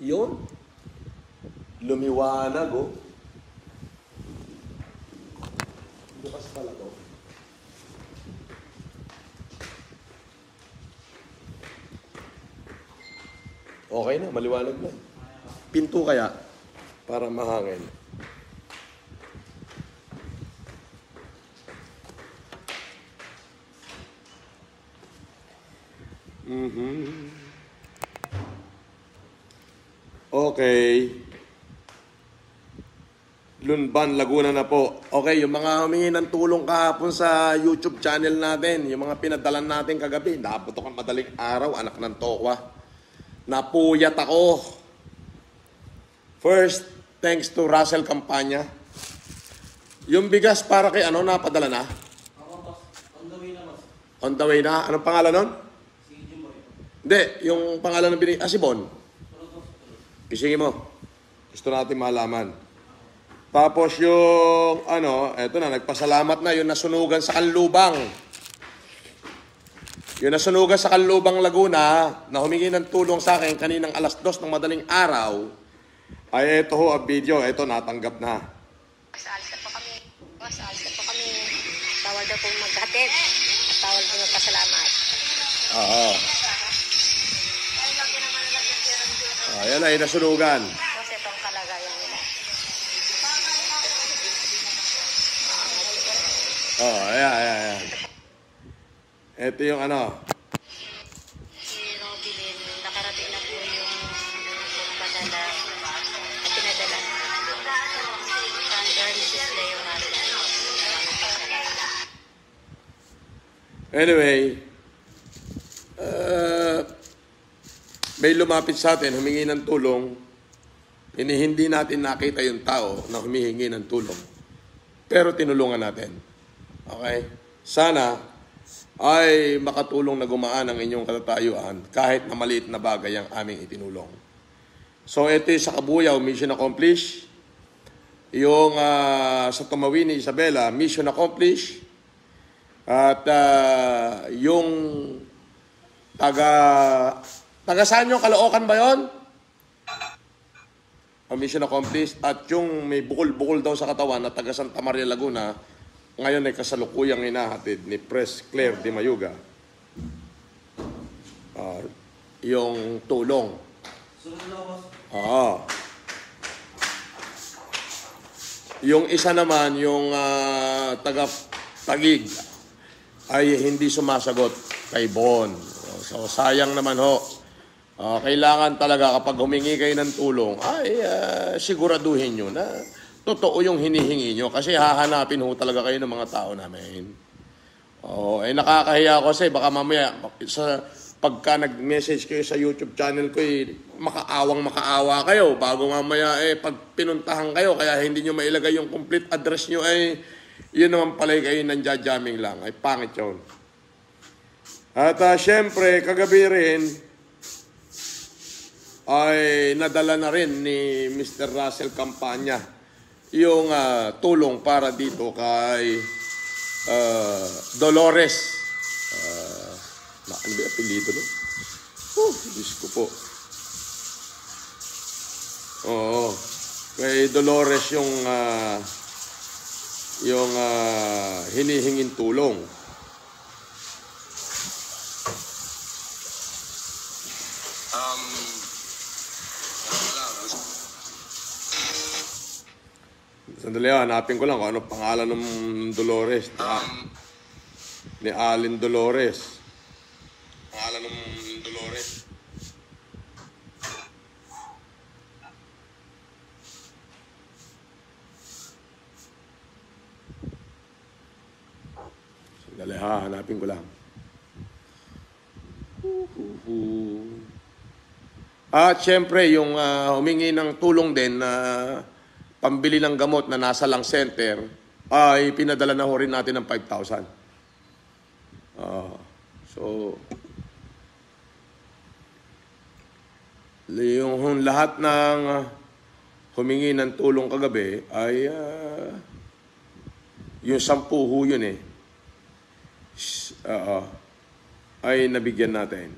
Yun. Lumiwanag, oh. Bukas pala to. Okay na, maliwanag na. Pinto kaya para mahangin. Okay. Lunban, Laguna na po. Okay, yung mga humingi ng tulong kahapon sa YouTube channel natin, yung mga pinadalan natin kagabi, naputok ang madaling araw, anak ng tokwa. Napuyat ako. First, thanks to Russell Campanya. Yung bigas para kay ano, napadala na? On the way na, boss. On the way na? Anong pangalan nun? Si Jimboy. Hindi, yung pangalan ng binigay. Si Bon. Isingin mo. Gusto natin malaman. Tapos yung, ano, eto na, nagpasalamat na, yung nasunugan sa Kanlubang. Yung nasunugan sa Kanlubang, Laguna, na humingi ng tulong sa akin kaninang alas 2 ng madaling araw, ay eto ho ang video, eto natanggap na. Alis na po kami. Alis na po kami. Bawal daw po maghatid. At bawal po magpasalamat. Oo. Ayan ay nasunugan. Kasi itong kalagayan nila. Ayan. Ito yung ano. Si Robilin, nakarating na po yung padala at pinadala. Under Mrs. Leonard. Anyway, may lumapit sa atin, humingi ng tulong. Hindi natin nakita yung tao na humihingi ng tulong. Pero tinulungan natin. Okay? Sana ay makatulong na gumaan ang inyong katatayuan kahit na maliit na bagay ang aming itinulong. So ito yung sa Kabuyaw, mission accomplished. Yung sa Tumawini, Isabela, mission accomplished. At yung taga saan yung Caloocan ba yun? Mission accomplished. At yung may bukol-bukol daw sa katawan na taga Santa Maria, Laguna, ngayon ay kasalukuyang hinahatid ni Pres Claire Di Mayuga. Yung tulong. Sunod na, boss. Yung isa naman, yung taga-Tagig, ay hindi sumasagot kay Bon. So, sayang naman ho. Kailangan talaga kapag humingi kayo ng tulong, ay siguraduhin nyo na totoo yung hinihingi nyo. Kasi hahanapin ho talaga kayo ng mga tao namin. Nakakahiya ko kasi baka mamaya pagka nag-message kayo sa YouTube channel ko, makaawa kayo. Bago mamaya pag pinuntahan kayo, kaya hindi nyo mailagay yung complete address nyo, yun naman pala kayo nandiyajamming lang. Ay pangit yun. At syempre, kagabi rin, ay nadala na rin ni Mr. Russell Campanya yung tulong para dito kay Dolores. Ano ba apelido, no? Diyos ko po. Oo. Kay Dolores yung hinihingin tulong. Sandali, hanapin ko lang kung ano pangalan ng Dolores. Ni Alin Dolores. Pangalan ng Dolores. Sandali, hanapin ko lang. At syempre, yung humingi ng tulong din na pambili ng gamot na nasa Lang Center, ay pinadala na ho rin natin ng 5,000. So, yung lahat ng humingi ng tulong kagabi ay yung 10 ho yun ay nabigyan natin.